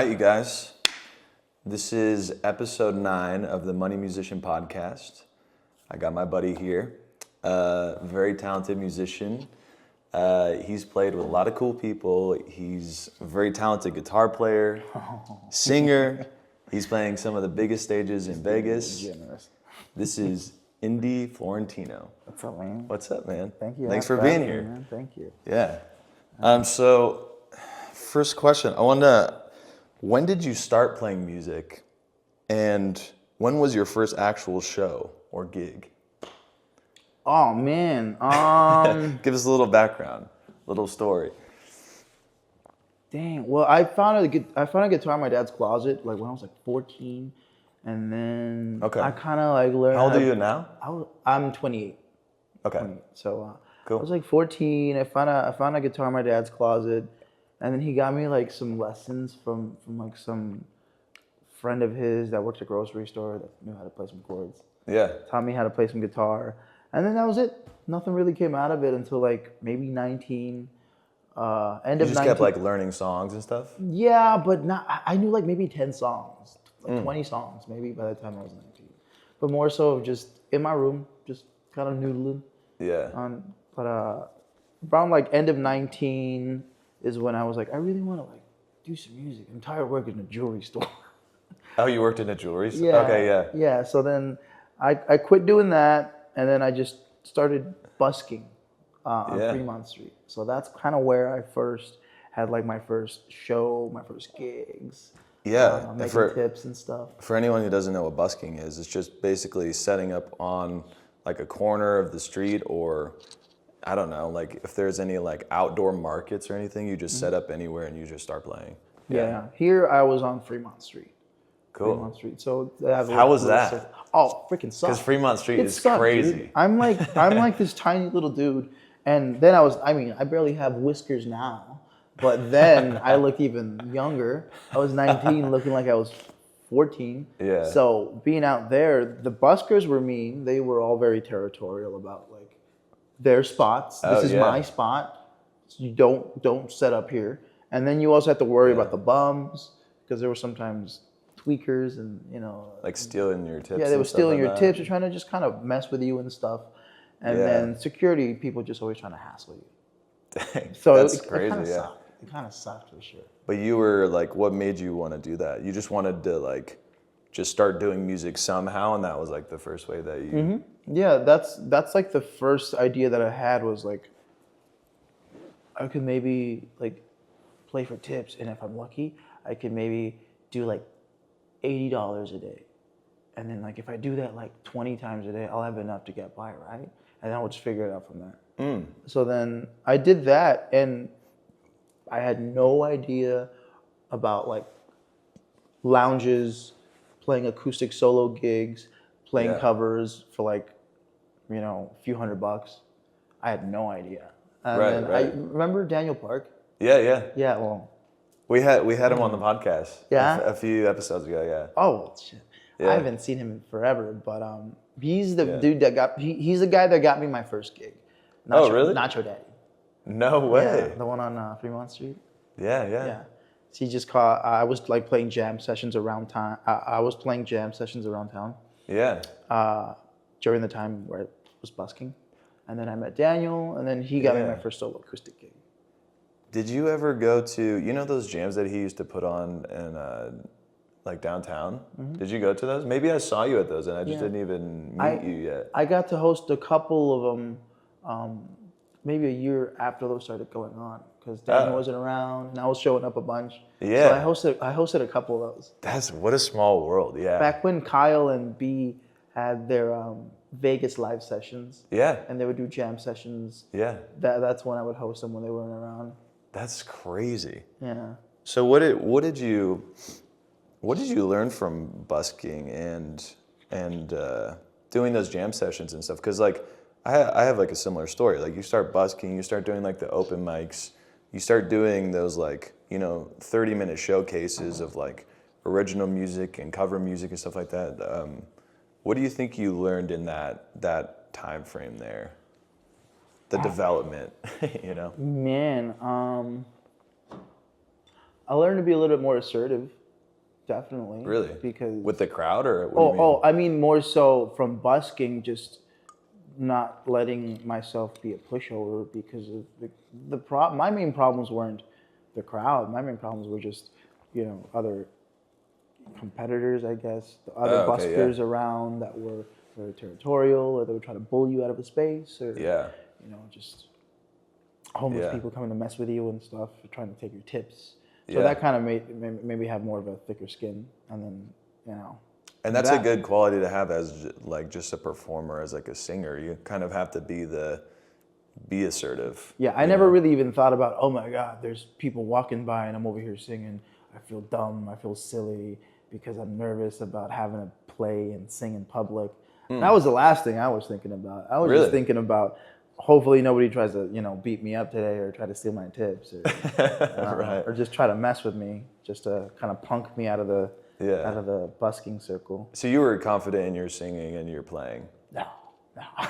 right, you guys. This is episode 9 of the Money Musician podcast. I got my buddy here, very talented musician. He's played with a lot of cool people. He's a very talented guitar player, singer. He's playing some of the biggest stages in Vegas. This is Indie Florentino. What's up, man? What's up, man? Thank you. Thanks for being here. Man. Thank you. Yeah. So, first question. When did you start playing music? And when was your first actual show or gig? Oh, man. Give us a little background, little story. Dang. Well, I found a guitar in my dad's closet like when I was like 14. And then I kind of like learned. How old are you now? I'm 28. Okay. 28. So cool. I was like 14. I found a guitar in my dad's closet. And then he got me like some lessons from like some friend of his that works at a grocery store that knew how to play some chords. Yeah. Taught me how to play some guitar. And then that was it. Nothing really came out of it until like maybe 19. End of 19. You just kept like learning songs and stuff? Yeah, but I knew like maybe 10 songs, like 20 songs maybe by the time I was 19. But more so just in my room, just kind of noodling. Yeah. But around like end of 19 is when I was like, I really want to like do some music. I'm tired of working in a jewelry store. Oh, you worked in a jewelry store? Yeah. Okay, yeah. Yeah, so then I quit doing that, and then I just started busking on Fremont Street. So that's kind of where I first had like my first show, my first gigs. Yeah. Making tips and stuff. For anyone who doesn't know what busking is, it's just basically setting up on like a corner of the street, or I don't know, like if there's any like outdoor markets or anything, you just set up anywhere and you just start playing. Yeah. Here I was on Fremont Street. Cool. Fremont Street. So how was that? Oh, freaking sucks. Because Fremont Street is sucked, crazy. Dude. I'm like this tiny little dude, and then I barely have whiskers now, but then I looked even younger. I was 19, looking like I was 14. Yeah. So being out there, the buskers were mean. They were all very territorial about like their spots. This is my spot. So you don't set up here. And then you also have to worry about the bums, because there were sometimes tweakers and, like stealing your tips. Yeah, they were stealing your tips. They're tips. trying to just kind of mess with you and stuff. And then security people just always trying to hassle you. Dang, So that's it crazy, kind of yeah. sucked. It kind of sucked for sure. But you were like, what made you want to do that? You just wanted to like just start doing music somehow, and that was like the first way that you... Mm-hmm. Yeah, that's like the first idea that I had was like, I could maybe like play for tips, and if I'm lucky, I could maybe do like $80 a day. And then like if I do that like 20 times a day, I'll have enough to get by, right? And then I'll just figure it out from there. So then I did that, and I had no idea about like lounges, playing acoustic solo gigs, playing covers for like, a few $100. I had no idea. And then I remember Daniel Park. Yeah. Yeah, well, We had him on the podcast. Yeah? A few episodes ago, yeah. Oh shit. Yeah. I haven't seen him in forever, but he's the dude that he's the guy that got me my first gig. Oh, really? Nacho Daddy. No way. Yeah, the one on Fremont Street. Yeah. Yeah. So he just called. I was like playing jam sessions around town. I was playing jam sessions around town. Yeah. During the time where I was busking, and then I met Daniel, and then he got me my first solo acoustic gig. Did you ever go to, those jams that he used to put on in like downtown? Mm-hmm. Did you go to those? Maybe I saw you at those and I just didn't even meet you yet. I got to host a couple of them maybe a year after those started going on, because Daniel wasn't around and I was showing up a bunch. Yeah. So I hosted a couple of those. What a small world, yeah. Back when Kyle and B had their Vegas live sessions. Yeah. And they would do jam sessions. Yeah. That's when I would host them when they weren't around. That's crazy. Yeah. So what did you learn from busking and doing those jam sessions and stuff? Because like I have like a similar story. Like you start busking, you start doing like the open mics, you start doing those like 30-minute showcases of like original music and cover music and stuff like that. What do you think you learned in that time frame there? The development, Man, I learned to be a little bit more assertive, definitely. Really? Because With the crowd, or what do you mean? I mean more so from busking, just not letting myself be a pushover because of the problem. My main problems weren't the crowd. My main problems were just, other competitors, I guess, the other Oh, okay, buskers yeah. around that were very territorial, or they would try to bully you out of a space, or Yeah. just homeless Yeah. people coming to mess with you and stuff, trying to take your tips. So Yeah. that kind of made me have more of a thicker skin, and then And that's a that. good quality to have as like just a performer, as like a singer. You kind of have to be assertive. Yeah, I never really even thought about, oh my God, there's people walking by and I'm over here singing. I feel dumb. I feel silly because I'm nervous about having to play and sing in public. That was the last thing I was thinking about. I was Really? just thinking about, hopefully nobody tries to, beat me up today or try to steal my tips or, Right. or just try to mess with me, just to kind of punk me out of the Yeah. busking circle. So you were confident in your singing and your playing. No.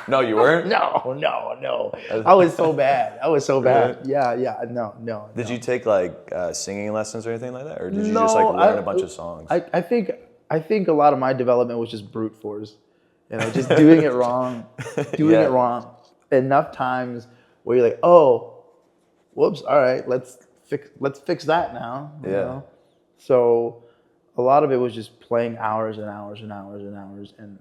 No, you weren't? No. I was so bad. Really? Yeah. No. Did you take like singing lessons or anything like that, or did you No, just like learn a bunch of songs? I think a lot of my development was just brute force, just doing it wrong, Yeah. it wrong enough times where you're like, oh, whoops, all right, let's fix that now. Yeah. So a lot of it was just playing hours and hours and hours and hours, and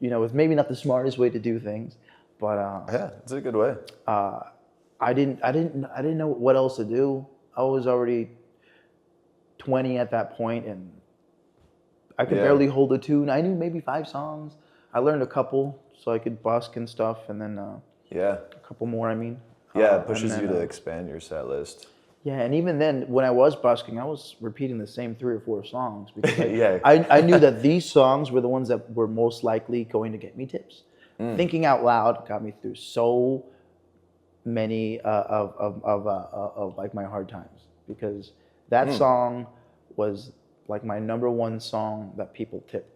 it was maybe not the smartest way to do things, but Yeah, it's a good way. I didn't know what else to do. I was already 20 at that point, and I could Yeah. barely hold a tune. I knew maybe 5 songs. I learned a couple so I could busk and stuff, and then Yeah. a couple more. I mean, Yeah, it and pushes then, you to expand your set list. yeah, and even then, when I was busking, I was repeating the same 3 or 4 songs because Yeah. I knew that these songs were the ones that were most likely going to get me tips. Thinking out loud got me through so many of like my hard times, because that song was like my number one song that people tip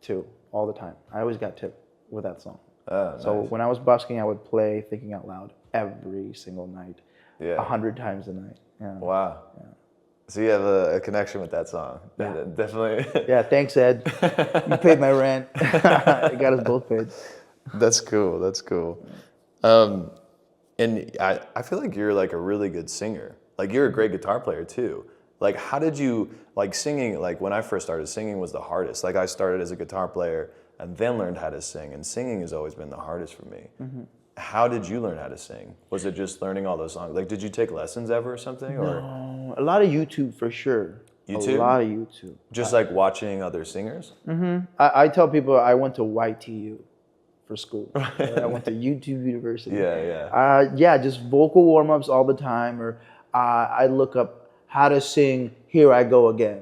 to all the time. I always got tipped with that song. Oh, So nice. when I was busking, I would play Thinking Out Loud every single night, Yeah. 100 times a night. Yeah. Wow. So you have a connection with that song. Yeah. Definitely. Yeah, thanks, Ed. You paid my rent. You got us both paid. That's cool. That's cool. And I feel like you're like a really good singer. Like you're a great guitar player too. Like how did you like singing? Like when I first started, singing was the hardest. Like I started as a guitar player and then learned how to sing, and singing has always been the hardest for me. How did you learn how to sing? Was it just learning all those songs? Like did you take lessons ever or something? Or A lot of YouTube for sure. YouTube? A lot of YouTube. just like watching other singers? I tell people I went to YTU for school. I went to YouTube University. Yeah. Just vocal warm-ups all the time, or I look up how to sing Here I Go Again.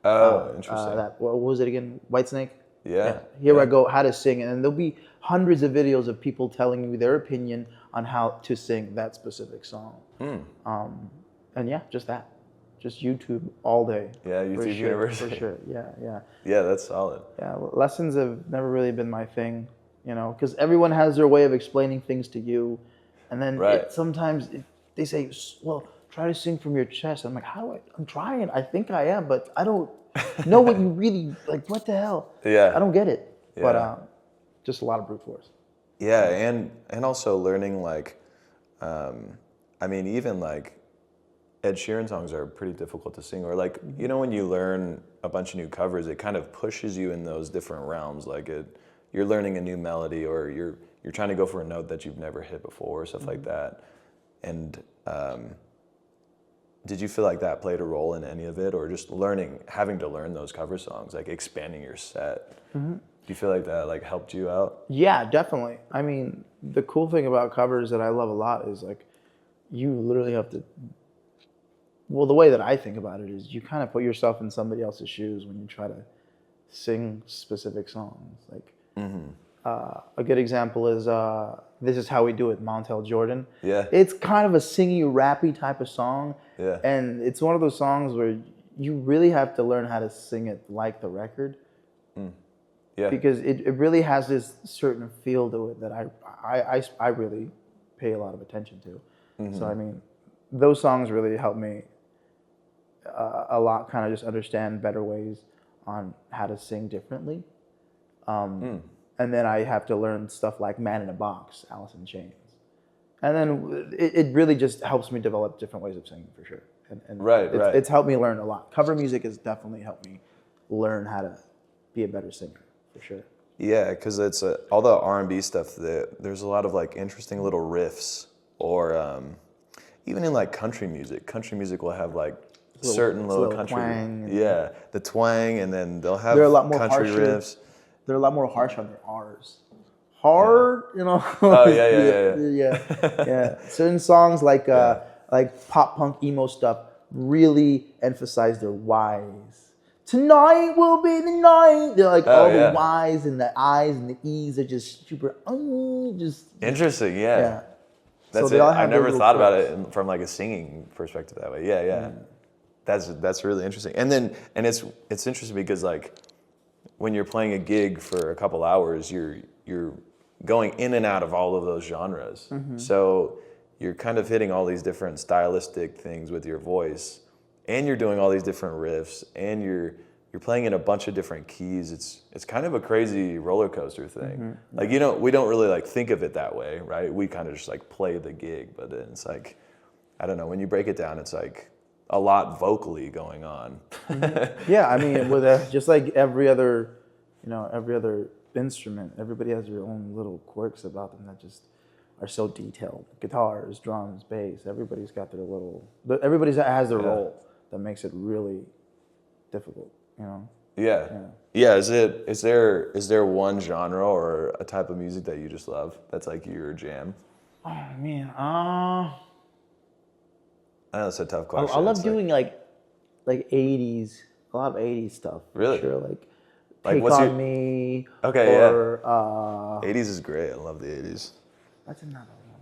Oh, interesting. What was it again? Whitesnake? Yeah. Here I Go, how to sing. And there'll be hundreds of videos of people telling you their opinion on how to sing that specific song. And yeah, just that. Just YouTube all day. Yeah, YouTube University. For sure, yeah. Yeah, that's solid. Yeah, lessons have never really been my thing, because everyone has their way of explaining things to you. And then Right. sometimes they say, well, try to sing from your chest. I'm like, I'm trying. I think I am, but I don't know what you really, like, what the hell? Yeah. I don't get it. Yeah. But just a lot of brute force. Yeah, and also learning like, I mean, even like Ed Sheeran songs are pretty difficult to sing, or like when you learn a bunch of new covers, it kind of pushes you in those different realms. Like you're learning a new melody, or you're trying to go for a note that you've never hit before, or stuff like that. And did you feel like that played a role in any of it, or just having to learn those cover songs, like expanding your set? Do you feel like that like helped you out? Yeah, definitely. I mean, the cool thing about covers that I love a lot is like, you literally have to. Well, the way that I think about it is you kind of put yourself in somebody else's shoes when you try to sing specific songs. Like a good example is "This Is How We Do It," Montel Jordan. Yeah. It's kind of a singy, rappy type of song. Yeah. And it's one of those songs where you really have to learn how to sing it like the record. Yeah. Because it really has this certain feel to it that I really pay a lot of attention to. So I mean, those songs really help me a lot, kind of just understand better ways on how to sing differently. And then I have to learn stuff like Man in a Box, Alice in Chains. And then it really just helps me develop different ways of singing for sure. And Right, right. It's helped me learn a lot. Cover music has definitely helped me learn how to be a better singer for sure. Yeah, because it's all the R&B stuff. There's a lot of like interesting little riffs, or even in like country music. Country music will have like certain little country, twang. yeah, the twang, and then they'll have They're a lot more country harsher. riffs. They're a lot more harsh on their R's. Hard, you know. Oh yeah. Yeah. Certain songs like pop punk emo stuff really emphasize their Y's. Tonight will be the night. They're like all the Y's and the I's and the E's are just super just Interesting. Yeah. That's so it. I never thought about it from like a singing perspective that way. Yeah. That's really interesting. And it's interesting because like when you're playing a gig for a couple hours, you're going in and out of all of those genres. So you're kind of hitting all these different stylistic things with your voice, and you're doing all these different riffs, and you're playing in a bunch of different keys. It's kind of a crazy roller coaster thing. Like we don't really like think of it that way, right? We kind of just like play the gig, but then it's like, I don't know, when you break it down, it's like a lot vocally going on. Yeah, I mean, with just like every other instrument, everybody has their own little quirks about them that just are so detailed. Guitars, drums, bass, everybody's got their little. Everybody has their role that makes it really difficult. Yeah. Is there one genre or a type of music that you just love that's like your jam? Oh man, I know that's a tough question. I love doing like 80s, a lot of 80s stuff. Really? Sure, like Like, Take On Me. Okay, or, 80s is great. I love the 80s. That's another one.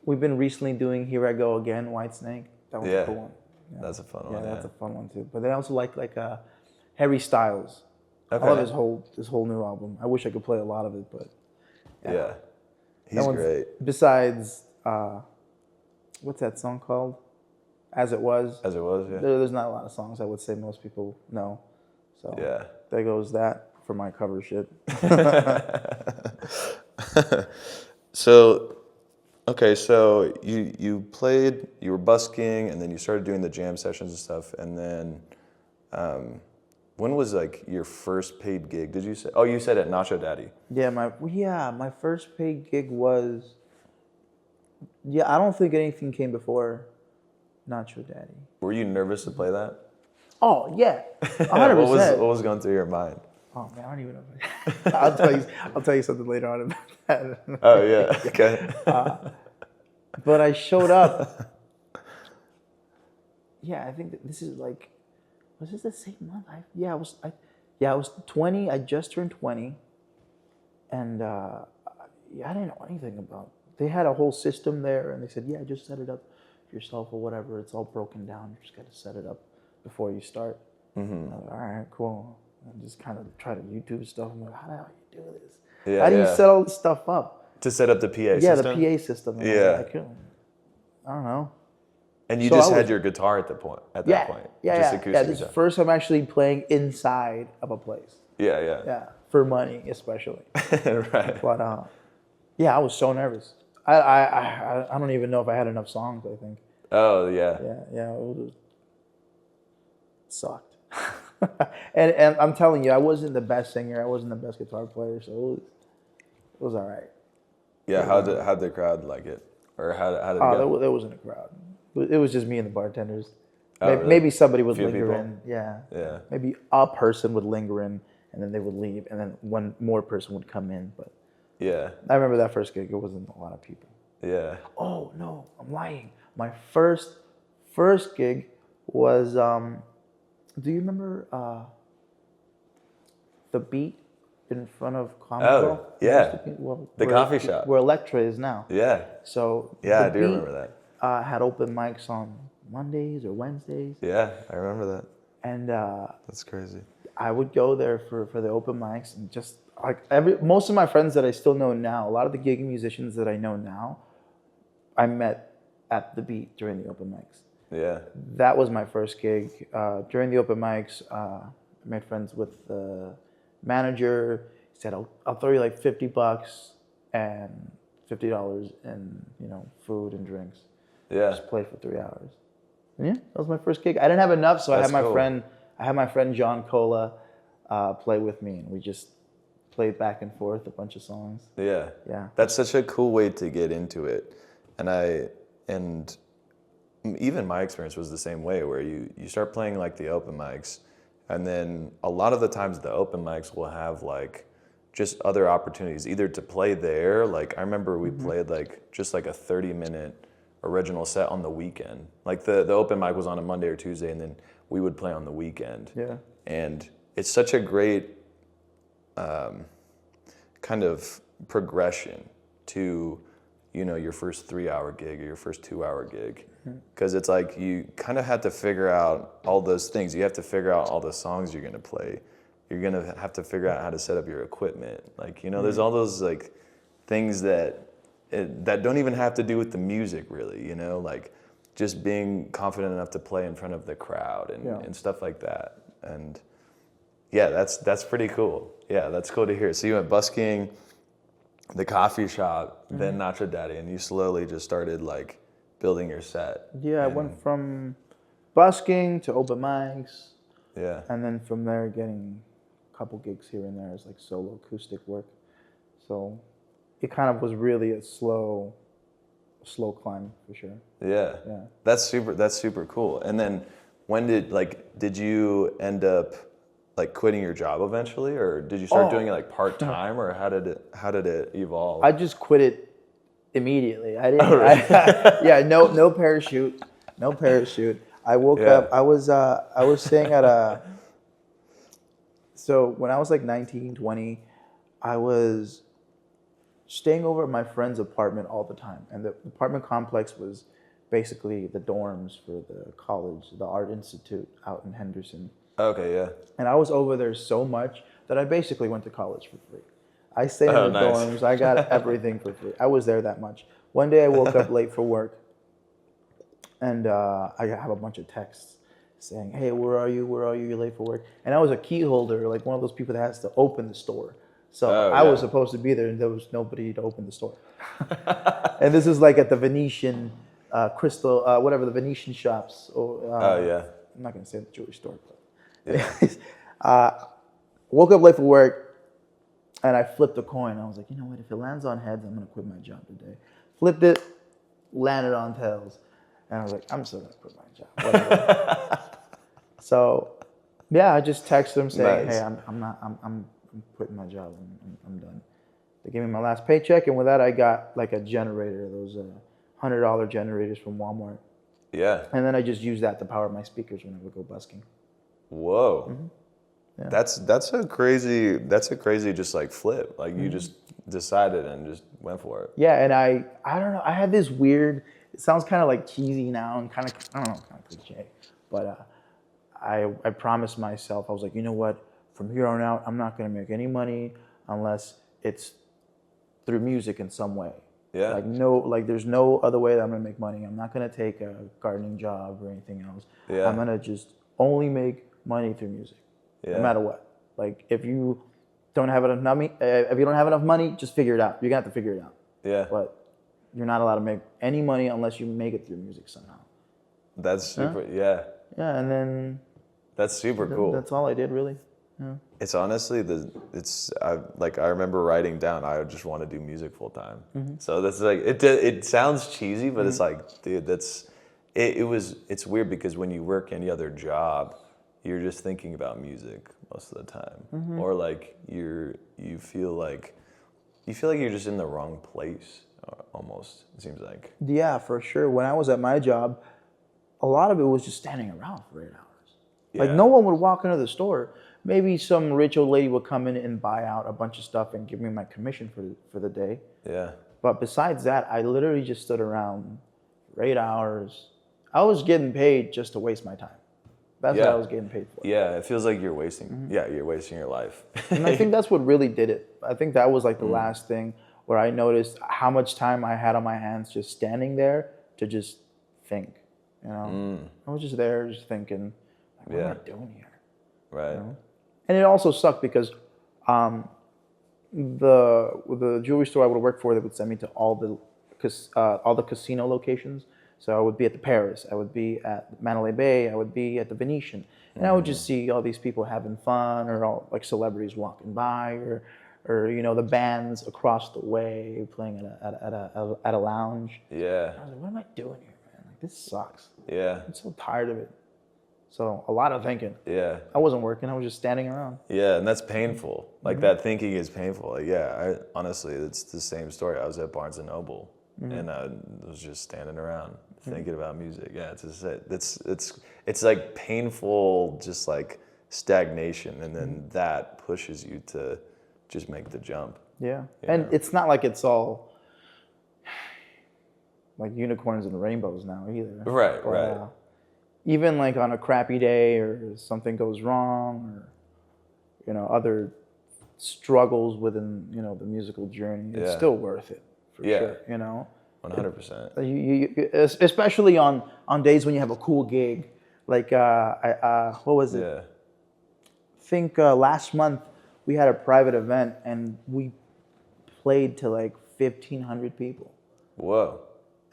We've been recently doing Here I Go Again, Whitesnake. That one's a cool one. Yeah. That's a fun one. Yeah, that's a fun one too. But then I also like Harry Styles. Okay. I love his whole new album. I wish I could play a lot of it, but yeah. He's great. Besides, what's that song called? As It Was. As It Was, yeah. There's not a lot of songs I would say most people know. So there goes that for my cover shit. So you played, you were busking, and then you started doing the jam sessions and stuff, and then when was like your first paid gig? Did you say? Oh, you said at Nacho Daddy. Yeah, my first paid gig was. Yeah, I don't think anything came before Nacho Daddy. Were you nervous to play that? Oh yeah, 100%. What was going through your mind? Oh man, I don't even know. I'll tell you something later on about that. Oh yeah, okay. But I showed up. Yeah, I think that this is like, was this the same month? I was 20. I just turned 20, and I didn't know anything about. They had a whole system there, and they said, "Yeah, just set it up yourself or whatever. It's all broken down. You just got to set it up before you start." I was like, all right, cool. And just kind of try to YouTube stuff. I'm like, how the hell do you do this? Yeah, how do you set all this stuff up? To set up the PA system? Yeah, the PA system. Yeah. I don't know. And you just had your guitar at that point. Yeah. This is the first time actually playing inside of a place. Yeah. Yeah, for money especially. Right. But I was so nervous. I don't even know if I had enough songs. I think. Oh yeah. Yeah. It sucked. and I'm telling you, I wasn't the best singer. I wasn't the best guitar player, so it was all right. Yeah, how'd the crowd like it? Or how did it go? There wasn't a crowd. It was just me and the bartenders. Really? Maybe somebody would Few linger people? in. Yeah. Maybe a person would linger in, and then they would leave, and then one more person would come in. But I remember that first gig. It wasn't a lot of people. Yeah. Oh no, I'm lying. My first gig was. Do you remember the Beat in front of Comico? Oh, yeah. The coffee shop. Where Electra is now. Yeah. So yeah, I do remember that. Had open mics on Mondays or Wednesdays. Yeah, I remember that. And that's crazy. I would go there for the open mics, and just like most of my friends that I still know now, a lot of the gig musicians that I know now, I met at the Beat during the open mics. Yeah. That was my first gig. During the open mics, I made friends with the manager. He said, I'll throw you like $50 and $50 in, food and drinks. Yeah. Just play for 3 hours. And yeah, that was my first gig. I didn't have enough, so That's I cool. had my friend John Cola play with me, and we just played back and forth a bunch of songs. Yeah. Yeah. That's such a cool way to get into it. And even my experience was the same way, where you start playing like the open mics, and then a lot of the times the open mics will have like just other opportunities either to play there. Like I remember we played like just like a 30-minute original set on the weekend. Like the open mic was on a Monday or Tuesday, and then we would play on the weekend. Yeah. And it's such a great kind of progression to, your first 3-hour gig or your first 2-hour gig. Because it's like you kind of have to figure out all those things. You have to figure out all the songs you're going to play. You're going to have to figure out how to set up your equipment. Like, there's all those like things that don't even have to do with the music really, like just being confident enough to play in front of the crowd and stuff like that. And yeah, that's pretty cool. Yeah, that's cool to hear. So you went busking, the coffee shop, then Nacho Daddy, and you slowly just started like building your set. Yeah, I went from busking to open mics. Yeah. And then from there, getting a couple gigs here and there as like solo acoustic work. So it kind of was really a slow climb for sure. Yeah. Yeah. That's super cool. And then when did you end up like quitting your job eventually, or did you start doing it like part-time, or how did it evolve? I just quit it immediately. I didn't. Yeah, no parachute, no parachute. I woke up. I was staying at a. So when I was like 19, 20, I was staying over at my friend's apartment all the time, and the apartment complex was basically the dorms for the college, the Art Institute out in Henderson. Okay, yeah. And I was over there so much that I basically went to college for free. I stayed in the nice. dorms. I got everything for free. I was there that much. One day I woke up late for work, and I have a bunch of texts saying, "Hey, where are you? Where are you? You're late for work." And I was a key holder, like one of those people that has to open the store. So I was supposed to be there, and there was nobody to open the store. And this is like at the Venetian Crystal, whatever, the Venetian shops. I'm not going to say the jewelry store, but woke up late for work, and I flipped a coin. I was like, you know what? If it lands on heads, I'm going to quit my job today. Flipped it, landed on tails, and I was like, I'm still going to quit my job. Whatever. So, yeah, I just texted them saying, Nice. hey, I'm quitting my job. I'm done. They gave me my last paycheck, and with that, I got like a generator, those $100 generators from Walmart. Yeah. And then I just used that to power my speakers when I would go busking. Whoa. Yeah. That's a crazy just like flip. Like you just decided and just went for it. Yeah, and I don't know, I had this weird, it sounds kind of like cheesy now and kind of, I don't know, kind of cliche, but I promised myself, I was like, you know what, from here on out, I'm not going to make any money unless it's through music in some way. Yeah. There's no other way that I'm going to make money. I'm not going to take a gardening job or anything else. Yeah. I'm going to just only make money through music, no matter what. Like if you don't have enough money, just figure it out. You're going to have to figure it out. Yeah. But you're not allowed to make any money unless you make it through music somehow. That's super. Yeah. Yeah, and then That's super cool. that's all I did really. Yeah. It's honestly I remember writing down I just want to do music full time. So that's like it sounds cheesy, but it's like, dude, it's weird because when you work any other job, you're just thinking about music most of the time, or like you feel like you're just in the wrong place almost. It seems like. Yeah, for sure. When I was at my job, a lot of it was just standing around for 8 hours. Like no one would walk into the store. Maybe some rich old lady would come in and buy out a bunch of stuff and give me my commission for the day. Yeah. But besides that, I literally just stood around for 8 hours. I was getting paid just to waste my time. That's what I was getting paid for. Yeah, it feels like you're wasting. Yeah, you're wasting your life. And I think that's what really did it. I think that was like the last thing where I noticed how much time I had on my hands just standing there to just think. You know, I was just there, just thinking, like, what am I doing here? Right. You know? And it also sucked because the jewelry store I would work for, they would send me to all the casino locations. So I would be at the Paris, I would be at Mandalay Bay, I would be at the Venetian, and I would just see all these people having fun, or all like celebrities walking by, or you know, the bands across the way playing at a lounge. Yeah. I was like, what am I doing here, man? Like, this sucks. Yeah. I'm so tired of it. So a lot of thinking. Yeah. I wasn't working. I was just standing around. Yeah, and that's painful. Like that thinking is painful. Like, yeah, honestly, it's the same story. I was at Barnes and Noble, and I was just standing around thinking about music. Yeah, it's like painful, just like stagnation, and then that pushes you to just make the jump. Yeah, You and know? it's not like it's all like unicorns and rainbows now either. Right, But, right. Even like on a crappy day, or something goes wrong, or you know, other struggles within, you know, the musical journey, it's still worth it for sure. You know, 100%. Especially on days when you have a cool gig, like what was it? Yeah. I think last month we had a private event and we played to like 1,500 people, Whoa.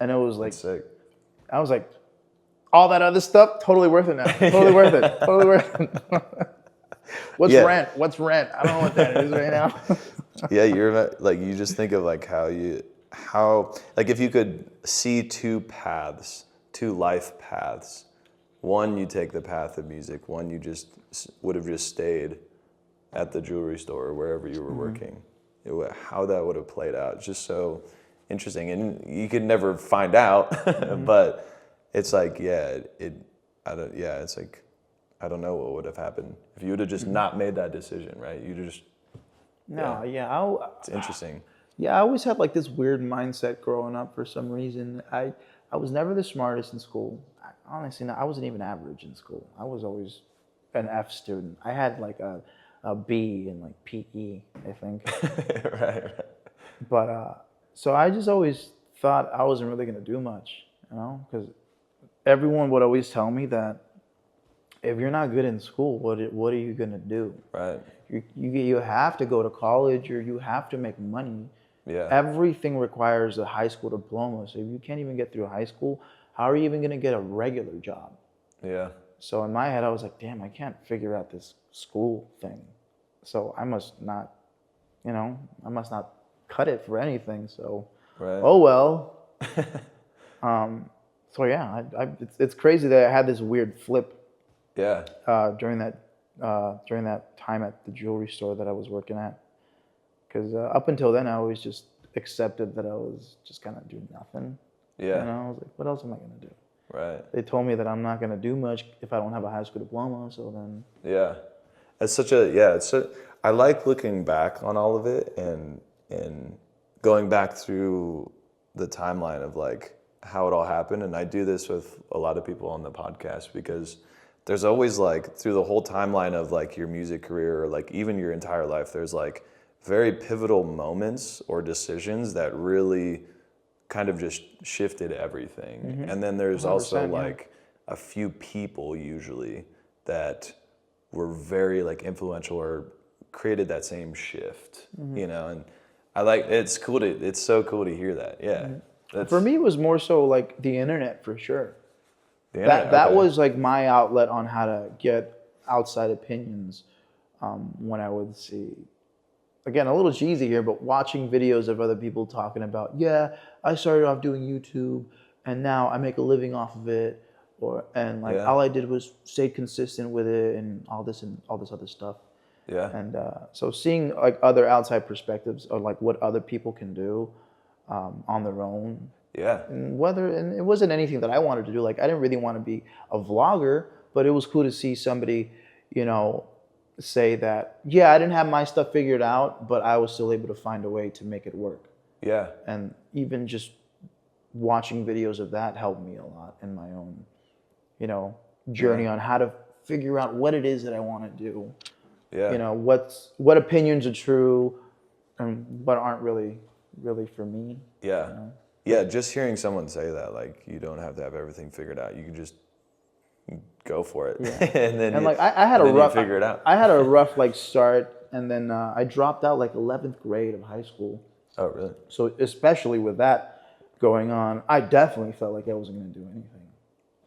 and it was like, That's sick. I was like, all that other stuff, totally worth it now. Totally worth it. Totally worth it. What's rent? What's rent? I don't know what that is right now. Yeah, you're like, you just think of like how like if you could see two life paths. One, you take the path of music. One, you just would have just stayed at the jewelry store or wherever you were working. How that would have played out. It's just so interesting, and you could never find out. But it's like, it's like, I don't know what would have happened if you would have just not made that decision, right? You just it's interesting. Yeah, I always had like this weird mindset growing up for some reason. I was never the smartest in school. Honestly, I wasn't even average in school. I was always an F student. I had like a B in like PE, I think. Right. But so I just always thought I wasn't really gonna do much, you know, because everyone would always tell me that if you're not good in school, what are you gonna do? Right. You have to go to college, or you have to make money. Yeah. Everything requires a high school diploma. So if you can't even get through high school, how are you even gonna get a regular job? Yeah. So in my head, I was like, damn, I can't figure out this school thing. So I must not cut it for anything. So, Right. oh well. So yeah, it's crazy that I had this weird flip Yeah. during that time at the jewelry store that I was working at. Because up until then, I always just accepted that I was just gonna do nothing. Yeah. You know, I was like, what else am I gonna do? Right. They told me that I'm not gonna do much if I don't have a high school diploma. So then. Yeah. I like looking back on all of it and going back through the timeline of like how it all happened. And I do this with a lot of people on the podcast because there's always like through the whole timeline of like your music career or like even your entire life, there's like very pivotal moments or decisions that really kind of just shifted everything. Mm-hmm. And then there's also like a few people usually that were very like influential or created that same shift, you know, and it's so cool to hear that. Yeah. For me, it was more so like the internet for sure. The internet, that was like my outlet on how to get outside opinions when I would see, again, a little cheesy here, but watching videos of other people talking about, I started off doing YouTube and now I make a living off of it, all I did was stay consistent with it and all this other stuff. Yeah. And so seeing like other outside perspectives of like what other people can do on their own. Yeah. And it wasn't anything that I wanted to do. Like I didn't really want to be a vlogger, but it was cool to see somebody, you know, say that, I didn't have my stuff figured out, but I was still able to find a way to make it work. Yeah. And even just watching videos of that helped me a lot in my own, you know, journey on how to figure out what it is that I want to do. Yeah. You know, what opinions are true and what aren't really for me. Yeah. You know? Yeah, just hearing someone say that, like, you don't have to have everything figured out. You can just go for it, Yeah. and then And you, like I had and a then you rough, figure it out. I had a rough like start, and then I dropped out like 11th grade of high school. Oh, really? So especially with that going on, I definitely felt like I wasn't going to do anything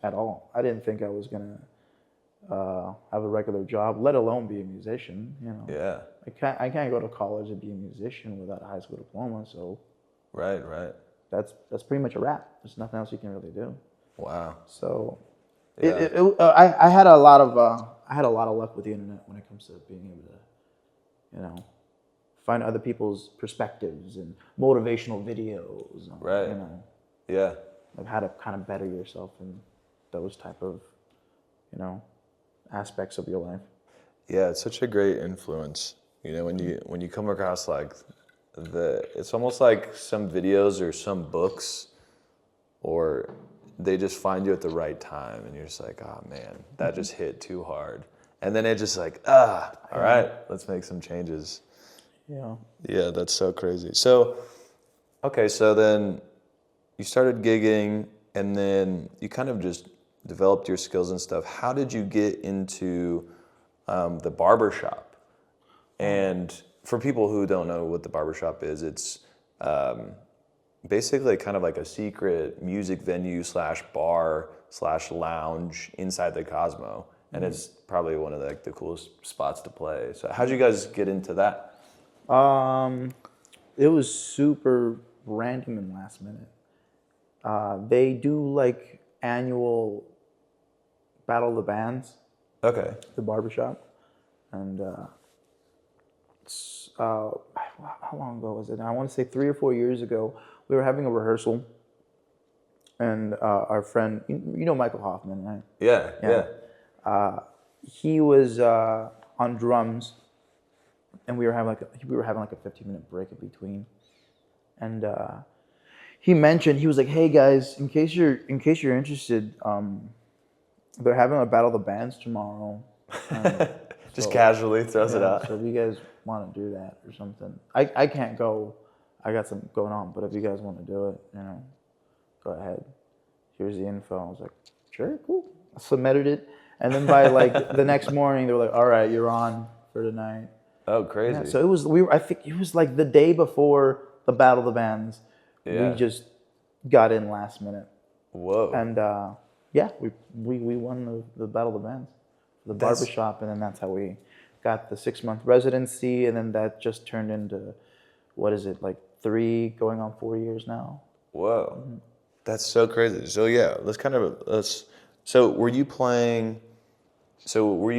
at all. I didn't think I was going to have a regular job, let alone be a musician. You know, Yeah. I can't go to college and be a musician without a high school diploma. So Right. Right. that's pretty much a wrap. There's nothing else you can really do. Wow. So Yeah. I had a lot of luck with the internet when it comes to being able to, you know, find other people's perspectives and motivational videos. Right. You know, Yeah. like how to kind of better yourself in those type of, you know, aspects of your life. Yeah, it's such a great influence. You know, when you come across like it's almost like some videos or some books, or they just find you at the right time, and you're just like, oh man, that just hit too hard, and then it just like, all right, let's make some changes. Yeah. Yeah, that's so crazy. So, okay, so then you started gigging, and then you kind of just developed your skills and stuff. How did you get into the barbershop? And for people who don't know what the barbershop is, it's basically kind of like a secret music venue slash bar slash lounge inside the Cosmo. And it's probably one of the coolest spots to play. So how'd you guys get into that? It was super random and last minute. They do like annual Battle of the Bands, Okay. the barbershop, and how long ago was it? I want to say 3 or 4 years ago. We were having a rehearsal, and our friend, you know Michael Hoffman, right? Yeah, yeah. He was on drums, and we were having like a 15-minute break in between, and he mentioned, he was like, "Hey guys, in case you're interested, they're having a Battle of the Bands tomorrow." Just casually throws it out. So if you guys want to do that or something, I can't go. I got something going on, but if you guys want to do it, you know, go ahead. Here's the info. I was like, sure, cool. I submitted it, and then by like the next morning, they were like, all right, you're on for tonight. Oh, crazy. Yeah, so it was I think it was like the day before the Battle of the Bands. Yeah. We just got in last minute. Whoa. And yeah, we won the Battle of the Bands, the barbershop, and then that's how we got the 6-month residency, and then that just turned into, what is it, like 3 going on 4 years now. Whoa. That's so crazy. So yeah, so were you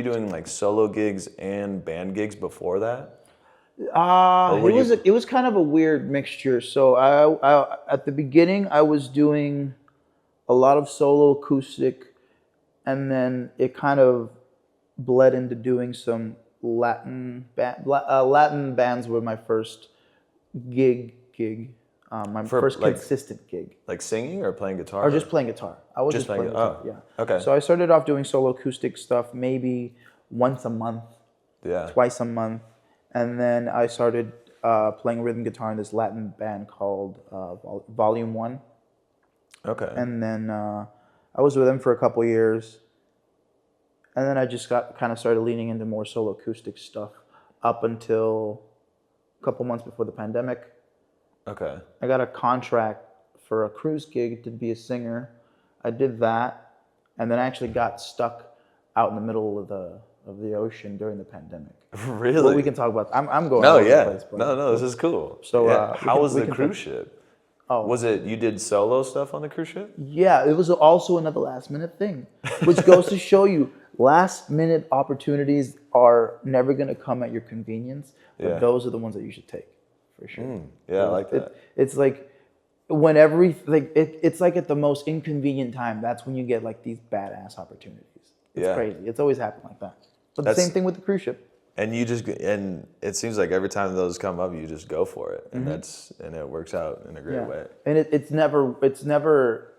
doing like solo gigs and band gigs before that? It was kind of a weird mixture. So I at the beginning I was doing a lot of solo acoustic, and then it kind of bled into doing some Latin bands were my first gig, my first like, consistent gig. Like singing or playing guitar? Or just playing guitar. I was just playing guitar, oh, yeah. okay. So I started off doing solo acoustic stuff maybe once a month, Yeah. twice a month, and then I started playing rhythm guitar in this Latin band called Volume 1. Okay. And then I was with them for a couple years, and then I just kind of started leaning into more solo acoustic stuff up until a couple months before the pandemic. Okay. I got a contract for a cruise gig to be a singer. I did that, and then I actually got stuck out in the middle of the ocean during the pandemic. Really? Well, we can talk about. I'm going. No, all over yeah. the place, but No, this is cool. So, yeah. How was we the can cruise ship? Oh. Was it, you did solo stuff on the cruise ship? Yeah, it was also another last minute thing, which goes to show you last minute opportunities are never going to come at your convenience, but those are the ones that you should take for sure. Yeah, I like that. It's like it's like at the most inconvenient time, that's when you get like these badass opportunities. It's crazy. It's always happened like that. But the same thing with the cruise ship. And and it seems like every time those come up, you just go for it, and and it works out in a great way. And it's never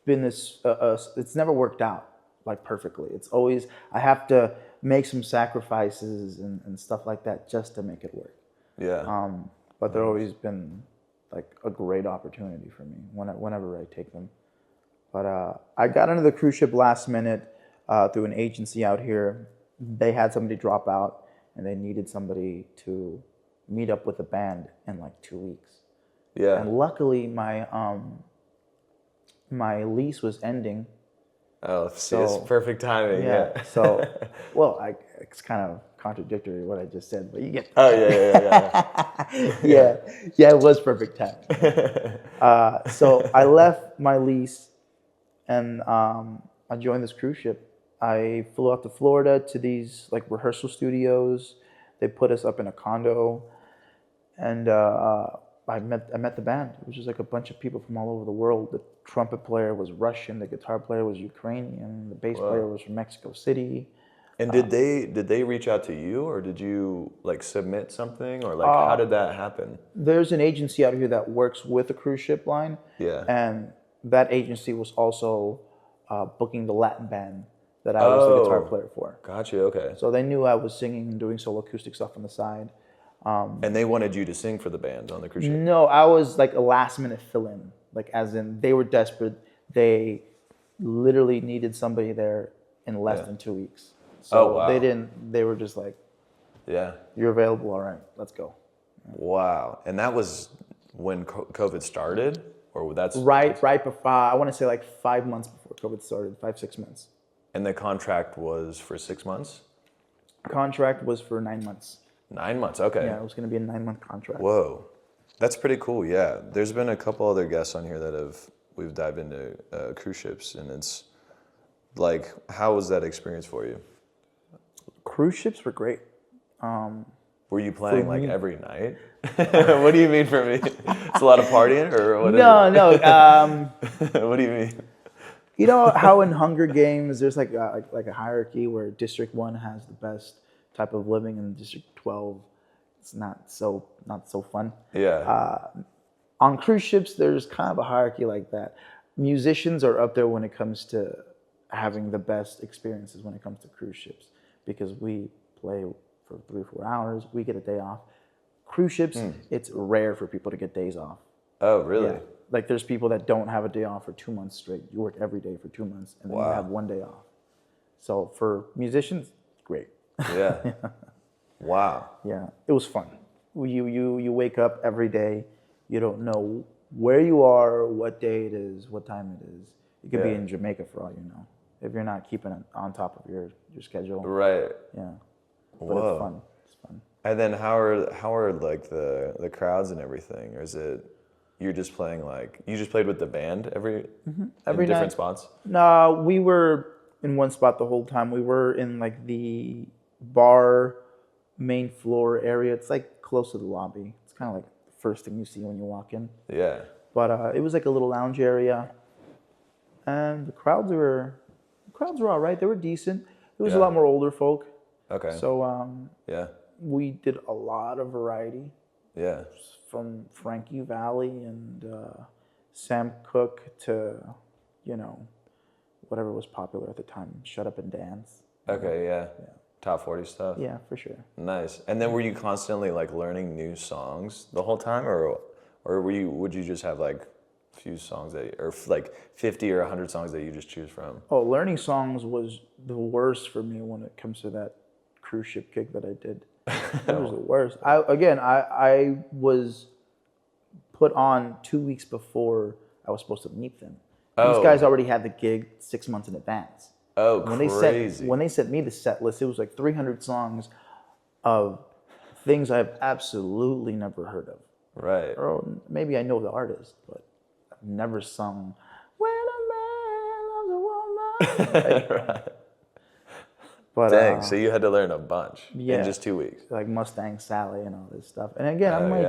been this. It's never worked out like perfectly. It's always, I have to make some sacrifices and stuff like that just to make it work. Yeah. But there always been like a great opportunity for me whenever I take them. But I got into the cruise ship last minute through an agency out here. They had somebody drop out, and they needed somebody to meet up with the band in like 2 weeks. Yeah. And luckily, my lease was ending. Oh, see, it's perfect timing. Yeah. So, well, it's kind of contradictory what I just said, but you get. Oh yeah. Yeah, it was perfect timing. So I left my lease, and I joined this cruise ship. I flew out to Florida to these like rehearsal studios. They put us up in a condo, and I met the band. It was just like a bunch of people from all over the world. The trumpet player was Russian, the guitar player was Ukrainian, the bass player was from Mexico City. And did they reach out to you, or did you like submit something, or like how did that happen? There's an agency out here that works with a cruise ship line. Yeah. And that agency was also booking the Latin band that I was the guitar player for. Gotcha. Okay. So they knew I was singing and doing solo acoustic stuff on the side. And they wanted you to sing for the band on the cruise ship? No, I was like a last minute fill-in. Like as in they were desperate. They literally needed somebody there in less than 2 weeks. So they were just like, yeah, you're available, all right, let's go. Wow. And that was when COVID started? Or that's right before, I want to say like 5 months before COVID started, 5-6 months. And the contract was for 6 months? Contract was for 9 months. 9 months, okay. Yeah, it was going to be a 9-month contract. Whoa. That's pretty cool, yeah. There's been a couple other guests on here that we've dived into cruise ships, and it's like, how was that experience for you? Cruise ships were great. Were you playing like every night? What do you mean for me? It's a lot of partying, or what? No. What do you mean? You know how in Hunger Games there's like a hierarchy where District 1 has the best type of living, and District 12 it's not so fun. Yeah. On cruise ships, there's kind of a hierarchy like that. Musicians are up there when it comes to having the best experiences when it comes to cruise ships, because we play for 3 or 4 hours. We get a day off. Cruise ships, it's rare for people to get days off. Oh, really? Yeah. Like there's people that don't have a day off for 2 months straight. You work every day for 2 months, and then you have 1 day off. So for musicians, great. Yeah. Wow. Yeah, it was fun. You wake up every day. You don't know where you are, what day it is, what time it is. You could be in Jamaica for all you know, if you're not keeping it on top of your schedule. Right. Yeah. But Whoa. it's fun. It's fun. And then how are like the crowds and everything? Or is it you're just playing like you just played with the band every night. Different spots? No, we were in one spot the whole time. We were in like the bar main floor area. It's like close to the lobby. It's kind of like the first thing you see when you walk in. Yeah. But it was like a little lounge area, and the crowds were all right. They were decent. There was a lot more older folk. Okay. So yeah, we did a lot of variety. Yeah. From Frankie Valli and Sam Cooke to, whatever was popular at the time. Shut Up and Dance. Okay. Yeah. Top 40 stuff. Yeah, for sure. Nice. And then were you constantly like learning new songs the whole time, or would you just have like a few songs or like 50 or 100 songs that you just choose from? Oh, learning songs was the worst for me when it comes to that cruise ship gig that I did. It was the worst. I was put on 2 weeks before I was supposed to meet them. These guys already had the gig 6 months in advance. Oh, crazy. When they sent me the set list, it was like 300 songs of things I've absolutely never heard of. Right. Or maybe I know the artist, but I've never sung When a Man Loves a Woman. Right. But, dang, so you had to learn a bunch in just 2 weeks. Like Mustang Sally and all this stuff. And again, I'm like,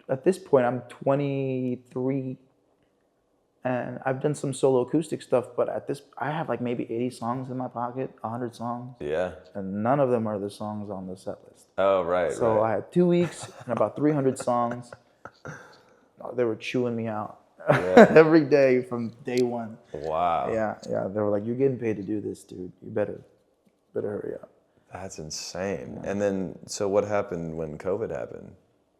at this point, I'm 23, and I've done some solo acoustic stuff, but I have like maybe 80 songs in my pocket, 100 songs. Yeah. And none of them are the songs on the set list. Oh, right. So I had 2 weeks and about 300 songs. They were chewing me out every day from day one. Wow. Yeah. They were like, "You're getting paid to do this, dude. You better hurry up." That's insane. And then, so what happened when COVID happened?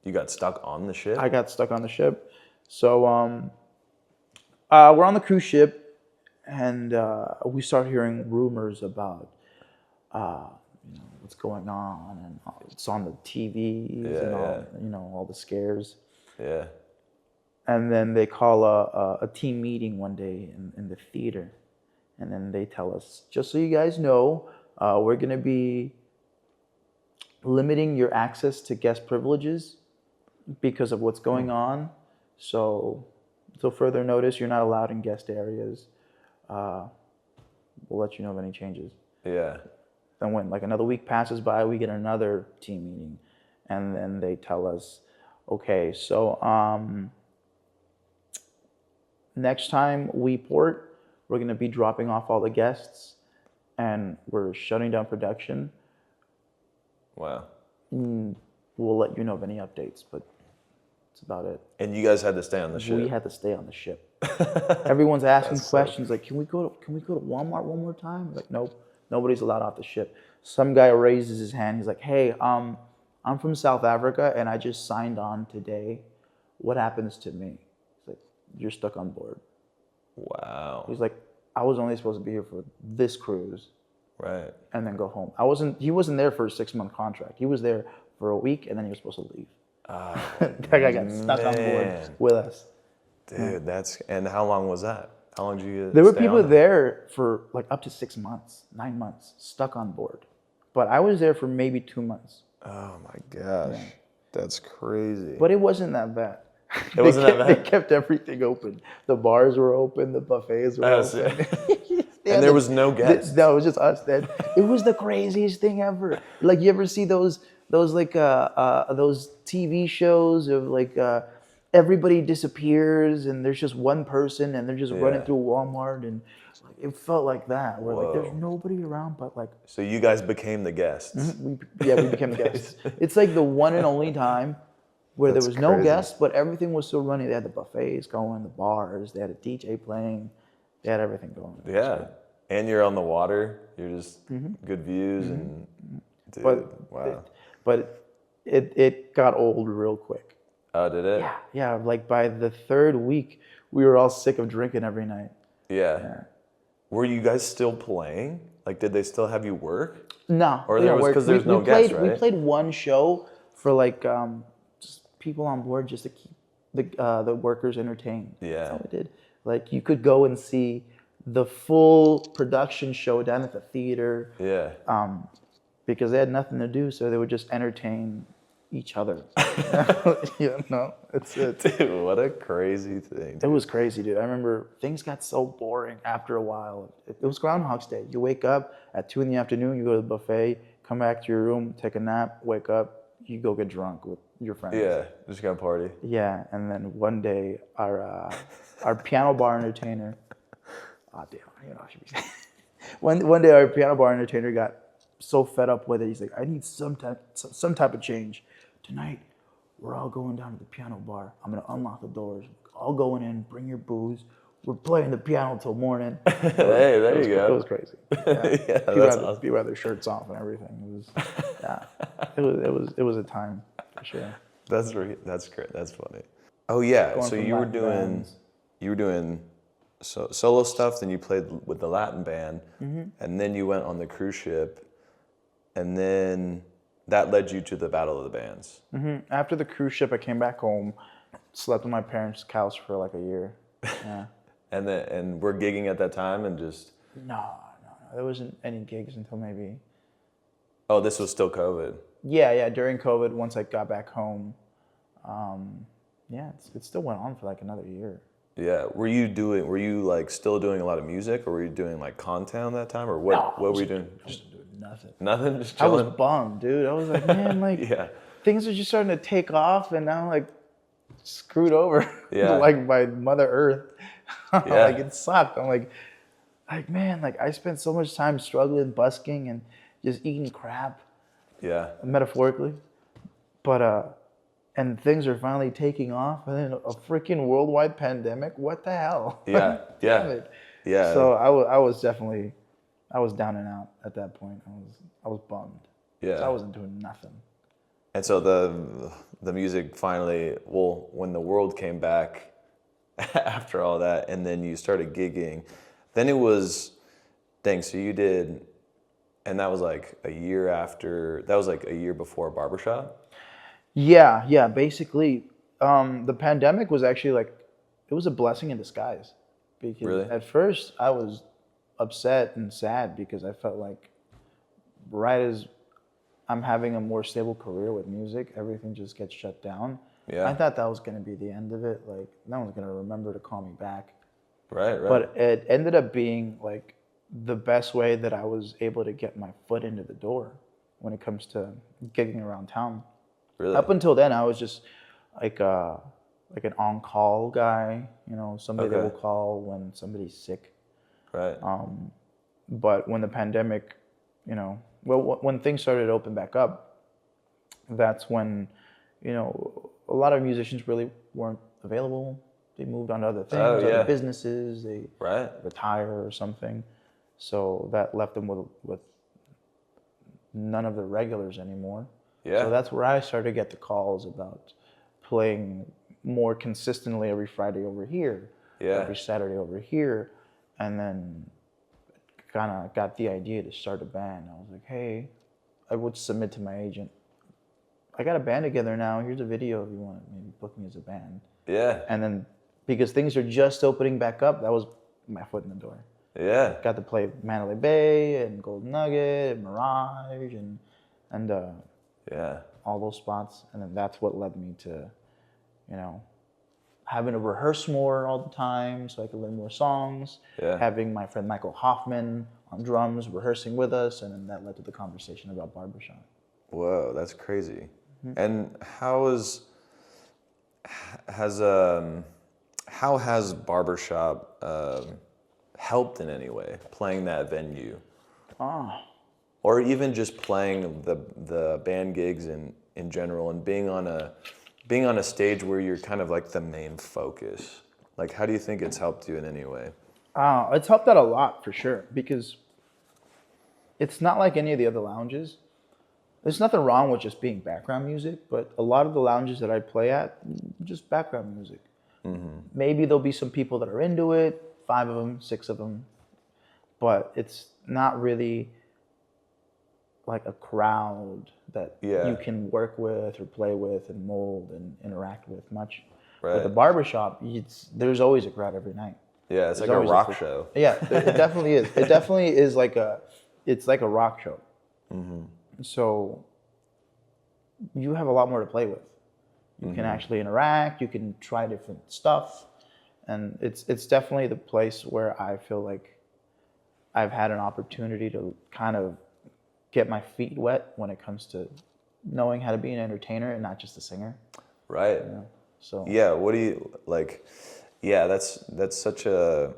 You got stuck on the ship? I got stuck on the ship. So we're on the cruise ship, and we start hearing rumors about what's going on, and it's on the TVs and all, all the scares. Yeah. And then they call a team meeting one day in the theater, and then they tell us, just so you guys know, we're going to be limiting your access to guest privileges because of what's going on. So, until further notice, you're not allowed in guest areas. We'll let you know of any changes. Yeah. Then when like another week passes by, we get another team meeting, and then they tell us, okay, so next time we port, we're going to be dropping off all the guests, and we're shutting down production. Wow. We'll let you know of any updates, but that's about it. And you guys had to stay on the ship? We had to stay on the ship. Everyone's asking questions like, can we go to Walmart one more time? Like, nope, nobody's allowed off the ship. Some guy raises his hand. He's like, hey, I'm from South Africa, and I just signed on today. What happens to me? He's like, you're stuck on board. Wow. He's like, I was only supposed to be here for this cruise. Right. And then go home. He wasn't there for a 6-month contract. He was there for a week, and then he was supposed to leave. Oh, that guy got stuck on board with us. Dude, and how long was that? How long did you There were stay people on there for like up to 6 months, 9 months, stuck on board. But I was there for maybe 2 months. Oh my gosh. Yeah. That's crazy. But it wasn't that bad. It wasn't that bad? They kept everything open. The bars were open, the buffets were open. And there was no guests? No, it was just us then. It was the craziest thing ever. Like, you ever see those TV shows of like everybody disappears and there's just one person and they're just running through Walmart, and like, it felt like that. Where like there's nobody around but like. So you guys became the guests. Mm-hmm. We became the guests. It's like the one and only time where there was no guests, but everything was still running. They had the buffets going, the bars, they had a DJ playing, they had everything going. Yeah. And you're on the water. You're just good views and dude, wow. But it got old real quick. Oh, did it? Yeah. Like by the 3rd week, we were all sick of drinking every night. Yeah. Were you guys still playing? Like, did they still have you work? No. Or there was because there's no guests, right? We played one show for like just people on board, just to keep the workers entertained. Yeah. That's all we did. Like, you could go and see the full production show down at the theater. Yeah. Because they had nothing to do, so they would just entertain each other. It's it. Dude, what a crazy thing. Dude. It was crazy, dude. I remember things got so boring after a while. It was Groundhog's Day. You wake up at 2 p.m, you go to the buffet, come back to your room, take a nap, wake up, you go get drunk with your friends. Yeah, just gonna party. Yeah, and then one day our piano bar entertainer, I should be saying. One day our piano bar entertainer got so fed up with it, he's like, I need some type of change. Tonight, we're all going down to the piano bar. I'm gonna unlock the doors. All going in, bring your booze. We're playing the piano till morning. Hey, there you go. It was crazy. Yeah, people had their shirts off and everything. It was a time for sure. That's great. That's funny. Oh yeah, so you were doing solo stuff, then you played with the Latin band, and then you went on the cruise ship. And then that led you to the Battle of the Bands. Mm-hmm. After the cruise ship, I came back home, slept on my parents' couch for like a year. Yeah. and we're gigging at that time and just... No. There wasn't any gigs until maybe... Oh, this was still COVID. Yeah. During COVID, once I got back home, it still went on for like another year. Yeah. Were you like still doing a lot of music, or were you doing like content at that time, or what were you doing? Nothing, just chilling? I was bummed, dude. I was like, man, like things are just starting to take off, and now I'm like screwed over, like by Mother Earth. Like it sucked. I'm like man, like I spent so much time struggling, busking, and just eating crap. Yeah. Metaphorically, but and things are finally taking off, and then a freaking worldwide pandemic. What the hell? Yeah. Yeah. So I was definitely. I was down and out at that point. I was bummed. Yeah. I wasn't doing nothing. And so the music finally, well, when the world came back after all that, and then you started gigging, then it was, dang, so you did, and that was like a year after, that was like a year before Barbershop? Yeah. Basically, the pandemic was actually like, it was a blessing in disguise, because Really? at first I was upset and sad because I felt like right as I'm having a more stable career with music, everything just gets shut down. I Yeah. thought that was going to be the end of it. Like, no one's going to remember to call me back. Right, right. But it ended up being like the best way that I was able to get my foot into the door when it comes to gigging around town. Really? Up until then, I was just like an on-call guy. Somebody that will Okay. call when somebody's sick. Right. But when the pandemic, well, when things started to open back up, that's when, a lot of musicians really weren't available. They moved on to other Oh, things, other yeah. businesses. They Right. retire or something. So that left them with none of the regulars anymore. So Yeah. that's where I started to get the calls about playing more consistently every Friday over here, Yeah. every Saturday over here, and then kind of got the idea to start a band. I was like, hey, I would submit to my agent, I got a band together now. Here's a video if you want to maybe book me as a band. Yeah. And then because things are just opening back up, that was my foot in the door. Yeah. Got to play Mandalay Bay and Golden Nugget and Mirage and Yeah. all those spots. And then that's what led me to, having to rehearse more all the time so I could learn more songs. Yeah. Having my friend Michael Hoffman on drums rehearsing with us, and then that led to the conversation about Barbershop. Whoa, that's crazy. Mm-hmm. And has how has Barbershop helped in any way, playing that venue? Ah, Or even just playing the band gigs in general, and being on a stage where you're kind of like the main focus. Like, how do you think it's helped you in any way? it's helped out a lot for sure, because it's not like any of the other lounges. There's nothing wrong with just being background music, but a lot of the lounges that I play at, just background music. Maybe there'll be some people that are into it, 5 of them, 6 of them, but it's not really like a crowd that Yeah. you can work with or play with and mold and interact with much. With Right. the barbershop, there's always a crowd every night. Yeah, it's There's like a always rock show. Yeah, it definitely is. It definitely is it's like a rock show. So you have a lot more to play with. You can actually interact. You can try different stuff, and it's definitely the place where I feel like I've had an opportunity to kind of get my feet wet when it comes to knowing how to be an entertainer and not just a singer. Right. So Yeah, what do you like? Yeah, that's such a,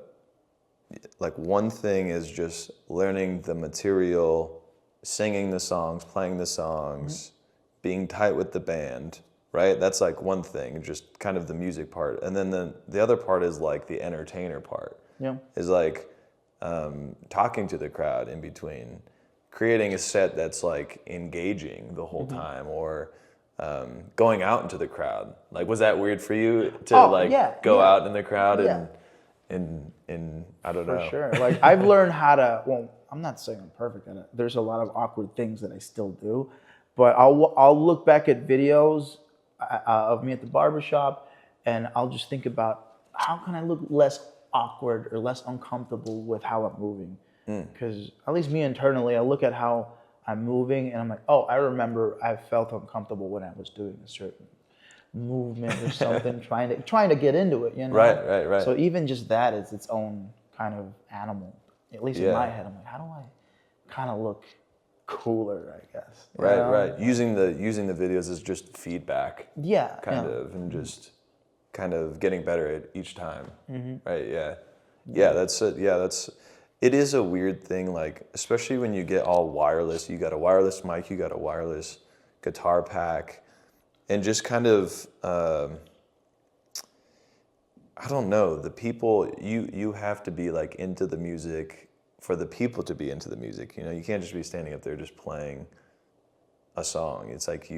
like, one thing is just learning the material, singing the songs, playing the songs, being tight with the band, right? That's like one thing, just kind of the music part. And then the other part is like the entertainer part. yeah, Is like talking to the crowd in between, creating a set that's like engaging the whole time, or going out into the crowd. Like, was that weird for you to go out in the crowd Yeah. and I don't for know. sure. Like I've learned how to. Well, I'm not saying I'm perfect at it. There's a lot of awkward things that I still do, but I'll look back at videos of me at the barbershop, and I'll just think about how can I look less awkward or less uncomfortable with how I'm moving. Because at least me internally, I look at how I'm moving, and I'm like, oh, I remember I felt uncomfortable when I was doing a certain movement or something, trying to get into it, Right. So even just that is its own kind of animal. At least in Yeah. my head, I'm like, how do I kind of look cooler, I guess. You Right, know? right. Using the videos as just feedback, Yeah. kind of, and just kind of getting better at each time. Right? Yeah. Yeah. That's it. Yeah. It is a weird thing, like, especially when you get all wireless. You got a wireless mic, you got a wireless guitar pack, and just kind of, I don't know, the people, you have to be like into the music for the people to be into the music. You know, you can't just be standing up there just playing a song. It's like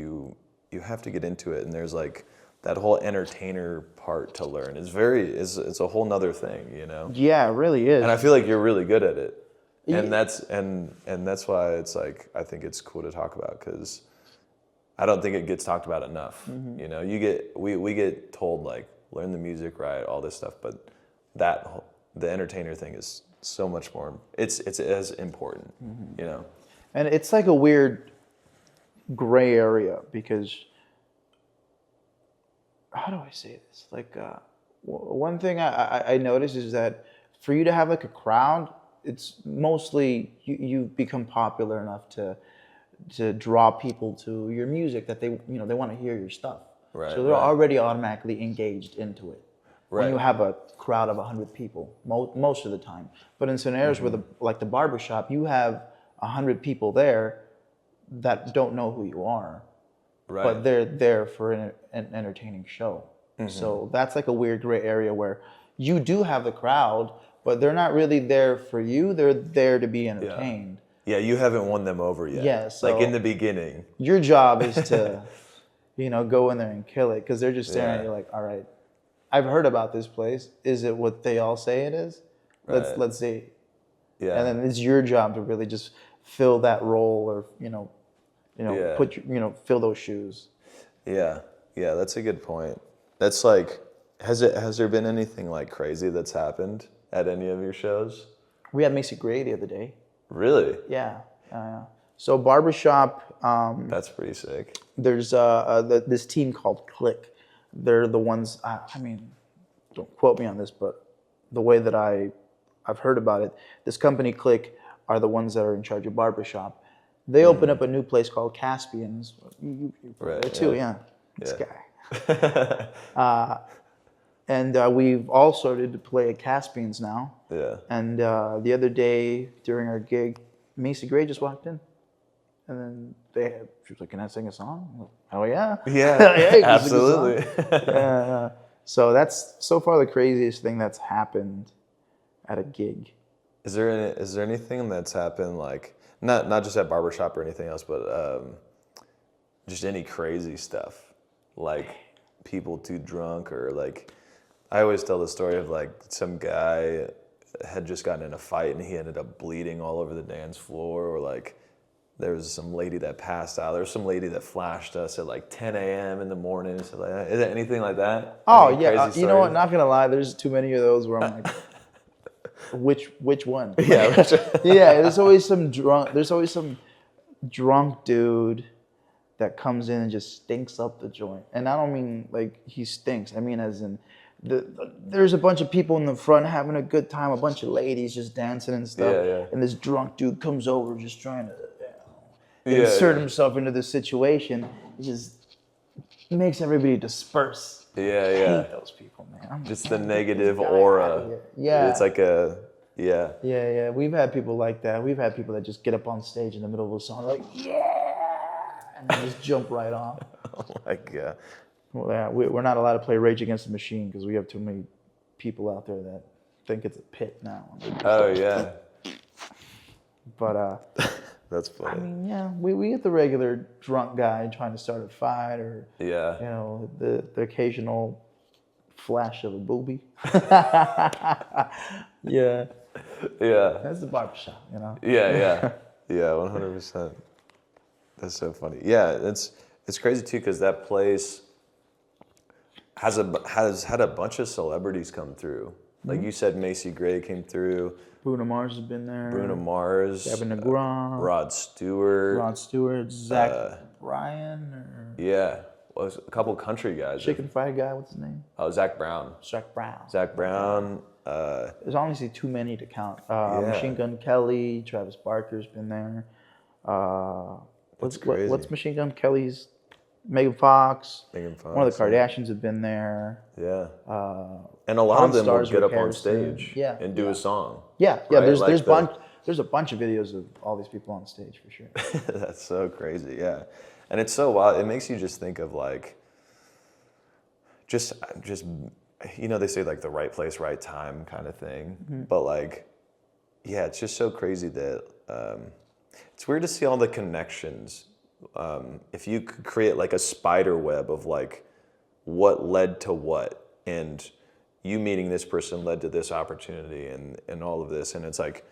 you have to get into it, and there's like that whole entertainer part to learn. It's a whole nother thing, you know. Yeah, it really is. And I feel like you're really good at it, Yeah. and that's why it's like I think it's cool to talk about, because I don't think it gets talked about enough. You know, we get told like learn the music right, all this stuff, but the entertainer thing is so much more. It's as important, you know. And it's like a weird gray area because how do I say this? Like one thing I noticed is that for you to have like a crowd, it's mostly you become popular enough to draw people to your music that they want to hear your stuff. Right, So they're right. already automatically engaged into it. When Right. you have a crowd of 100 people, most of the time. But in scenarios where like the barbershop, you have 100 people there that don't know who you are, Right. but they're there for an entertaining show. So that's like a weird gray area where you do have the crowd, but they're not really there for you. They're there to be entertained. Yeah, you haven't won them over yet. Yeah, so- like in the beginning. Your job is to, go in there and kill it because they're just staring at Yeah. you like, all right, I've heard about this place. Is it what they all say it is? Right. Let's see. Yeah. And then it's your job to really just fill that role, or Yeah. put fill those shoes. Yeah, that's a good point. That's like, has there been anything like crazy that's happened at any of your shows? We had Macy Gray the other day. Really? Yeah. So Barbershop, That's pretty sick. there's this team called Click. They're the ones. I mean, don't quote me on this, but the way that I've heard about it, this company Click are the ones that are in charge of Barbershop. They opened up a new place called Caspian's. You Right, there too, yeah. yeah. This Yeah. guy. And we've all started to play at Caspian's now. Yeah. And the other day during our gig, Macy Gray just walked in, and then she was like, "Can I sing a song?" I'm like, "Oh yeah, Yeah, Yeah, you can sing a song." absolutely. Yeah. So that's so far the craziest thing that's happened at a gig. Is there anything that's happened, like not just at Barbershop or anything else, but just any crazy stuff, like people too drunk, or like I always tell the story of like some guy had just gotten in a fight and he ended up bleeding all over the dance floor, or like there was some lady that passed out. There was some lady that flashed us at like 10 a.m. in the morning. Is there anything like that? Oh Any yeah, crazy you know what? stories? Not gonna lie, there's too many of those where I'm like, which one? Yeah. Yeah, there's always some drunk dude that comes in and just stinks up the joint. And I don't mean like he stinks. I mean as in there's a bunch of people in the front having a good time, a bunch of ladies just dancing and stuff. Yeah, yeah. And this drunk dude comes over just trying to insert himself into the situation. It just makes everybody disperse. Yeah, I yeah. hate those people, man. I'm Just like, the "Man, negative get this guy outta aura. here." Yeah. It's like yeah. Yeah. We've had people like that. We've had people that just get up on stage in the middle of a song, like, yeah, and then just jump right off. Like, yeah. Well, yeah, we're not allowed to play Rage Against the Machine because we have too many people out there that think it's a pit now. Oh, yeah. But That's I funny. mean, yeah, we get the regular drunk guy trying to start a fight, or Yeah. the occasional flash of a booby. Yeah, Yeah. that's the barbershop, Yeah. Yeah, 100%. That's so funny. Yeah, it's crazy too, because that place has had a bunch of celebrities come through. Like you said, Macy Gray came through. Bruno Mars has been there. Bruno Mars, Kevin DeGraw, Rod Stewart. Rod Stewart, Zach Bryan, or Yeah, well, a couple country guys. chicken fried guy. What's his name? Oh, Zach Brown. Zach Brown. Zach Brown. There's honestly too many to count. Machine Gun Kelly, Travis Barker's been there. That's crazy. What's Machine Gun Kelly's? Megan Fox. Megan Fox. One of the Kardashians have been there. Yeah. And a lot of them will Stars get Rick up on Harrison. stage Yeah, and do a song. Yeah. Right? There's Like there's a bunch of videos of all these people on stage for sure. That's so crazy, yeah. And it's so wild. It makes you just think of like, just they say like the right place, right time kind of thing. Mm-hmm. But like, yeah, it's just so crazy that it's weird to see all the connections if you could create like a spider web of like what led to what, and you meeting this person led to this opportunity and all of this, and it's like,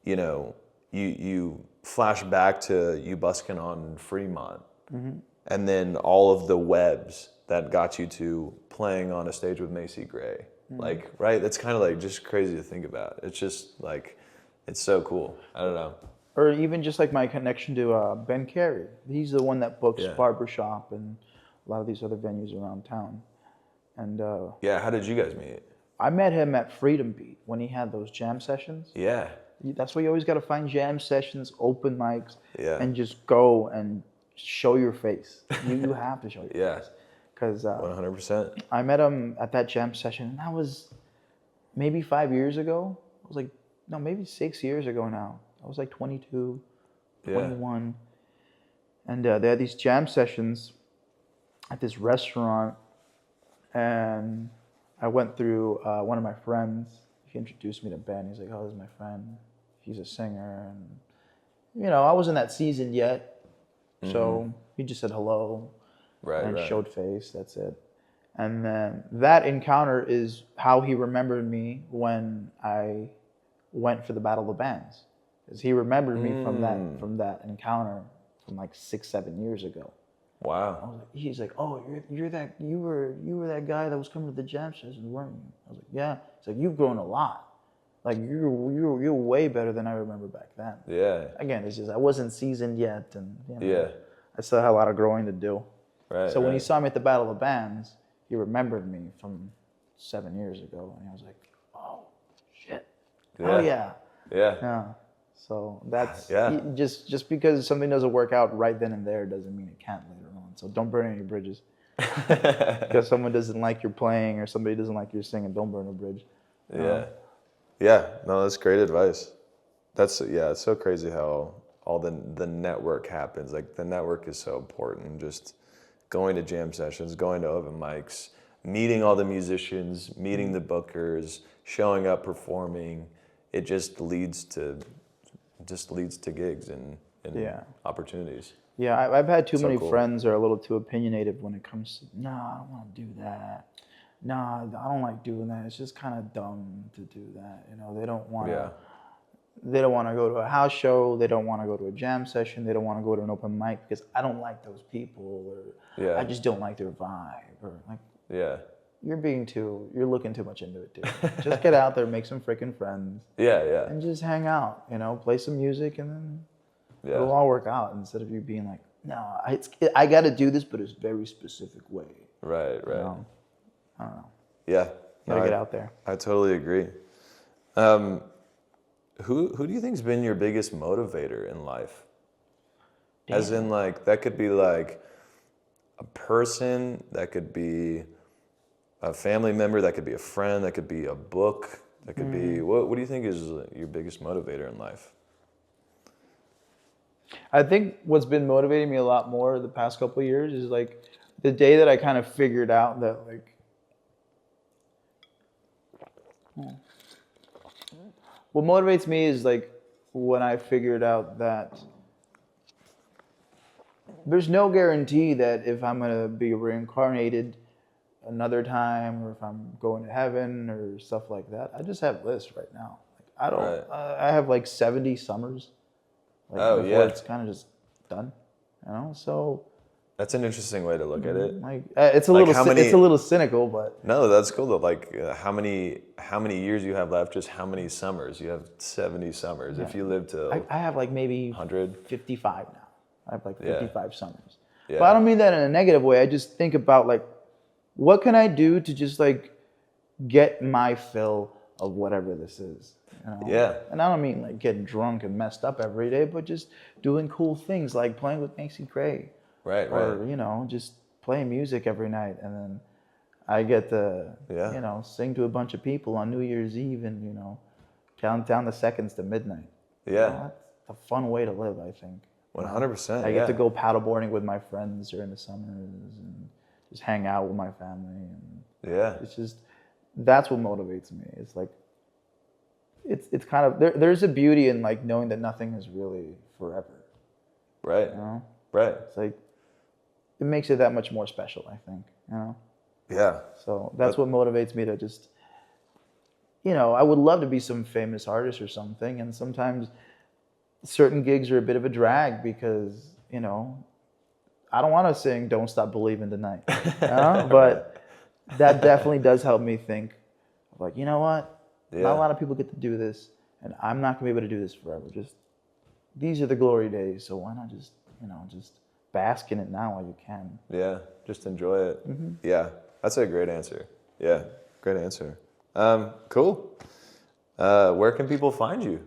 you know, you flash back to you busking on Fremont, and then all of the webs that got you to playing on a stage with Macy Gray. Like, right? That's kind of like just crazy to think about. It's just like, it's so cool. I don't know. Or even just like my connection to Ben Carey. He's the one that books Yeah. Barbershop and a lot of these other venues around town. And Yeah, how did you guys meet? I met him at Freedom Beat when he had those jam sessions. Yeah. That's why you always got to find jam sessions, open mics, Yeah. and just go and show your face. You have to show your Yeah. face. Because 100%. I met him at that jam session, and that was maybe 5 years ago. It was like, no, maybe 6 years ago now. I was like 22, 21. And they had these jam sessions at this restaurant, and I went through one of my friends. He introduced me to Ben. He's like, oh, this is my friend. He's a singer. And, you know, I wasn't that seasoned yet. So he just said hello and showed face. That's it. And then that encounter is how he remembered me when I went for the Battle of the Bands. Because he remembered me from that encounter from like 6-7 years ago. Wow. He's like, oh, you were that guy that was coming to the jam session, weren't you? I was like, yeah. He's like, you've grown a lot. Like you're way better than I remember back then. Yeah. Again, it's just I wasn't seasoned yet, and you know, Yeah. I still had a lot of growing to do. Right. So when he saw me at the Battle of the Bands, he remembered me from 7 years ago, and he was like, oh, shit. Yeah. Oh yeah. Yeah. Yeah. So that's Yeah. just because something doesn't work out right then and there doesn't mean it can't later on. So don't burn any bridges. Because someone doesn't like your playing or somebody doesn't like your singing, don't burn a bridge. Yeah. Yeah. No, that's great advice. That's, yeah, it's so crazy how all the network happens. Like the network is so important. Just going to jam sessions, going to open mics, meeting all the musicians, meeting the bookers, showing up, performing. It just leads to gigs and opportunities. Yeah, I've had too many cool. friends that are a little too opinionated when it comes to, no, I don't want to do that. No, I don't like doing that. It's just kind of dumb to do that. You know, they don't want to. Yeah. They don't want to go to a house show. They don't want to go to a jam session. They don't want to go to an open mic because I don't like those people, or I just don't like their vibe, or like. Yeah. You're looking too much into it, dude. Just get out there, make some freaking friends. Yeah. Yeah. And just hang out, you know, play some music, and then Yeah. it'll all work out instead of you being like, no, I got to do this, but it's a very specific way. Right. You know? I don't know. Yeah. Gotta get out there. I totally agree. Who do you think's been your biggest motivator in life? Damn. As in, like, that could be like a person, that could be a family member, that could be a friend, that could be a book, that could be, what do you think is your biggest motivator in life? I think what's been motivating me a lot more the past couple of years is like the day that I kind of figured out that like, what motivates me is like when I figured out that there's no guarantee that if I'm gonna be reincarnated another time or if I'm going to heaven or stuff like that. I just have lists right now. Like, I don't. Right. I have like 70 summers. Like before it's kind of just done, you know. So That's an interesting way to look at it. like it's a Like little it's a little cynical, but No, that's cool though. Like how many years you have left? Just how many summers? You have 70 summers. If you live to I have like maybe 100. 55 now. I have like 55 summers. Yeah. But I don't mean that in a negative way. I just think about like, what can I do to just like get my fill of whatever this is? You know? Yeah. And I don't mean like getting drunk and messed up every day, but just doing cool things like playing with Macy Gray. Right. Or, you know, just playing music every night. And then I get to, you know, sing to a bunch of people on New Year's Eve and, you know, count down the seconds to midnight. Yeah. You know, that's a fun way to live, I think. 100%. I get to go paddleboarding with my friends during the summers and just hang out with my family. And it's just, that's what motivates me. It's like, it's kind of, there's a beauty in like knowing that nothing is really forever. Right. You know? Right. It's like, it makes it that much more special, I think, you know? Yeah. So that's what motivates me to just, you know, I would love to be some famous artist or something. And sometimes certain gigs are a bit of a drag because, you know, I don't want to sing "Don't Stop Believing Tonight," you know? But that definitely does help me think of like, you know what? Not a lot of people get to do this, and I'm not gonna be able to do this forever. Just these are the glory days, so why not just, you know, just bask in it now while you can. Yeah, just enjoy it. Yeah, that's a great answer. Yeah, great answer. Cool. Where can people find you?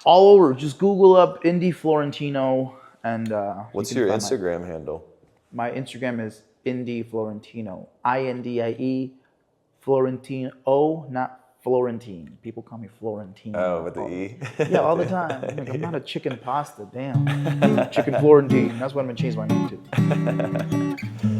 All over, just Google up Indie Florentino, and What's you can your find Instagram handle? my Instagram is Indie Florentino, INDIE Florentino, not Florentine. People call me Florentine. Oh, with the E? Yeah, all the time. I'm like, I'm not a chicken pasta, damn. Chicken Florentine. That's what I'm gonna change my name to.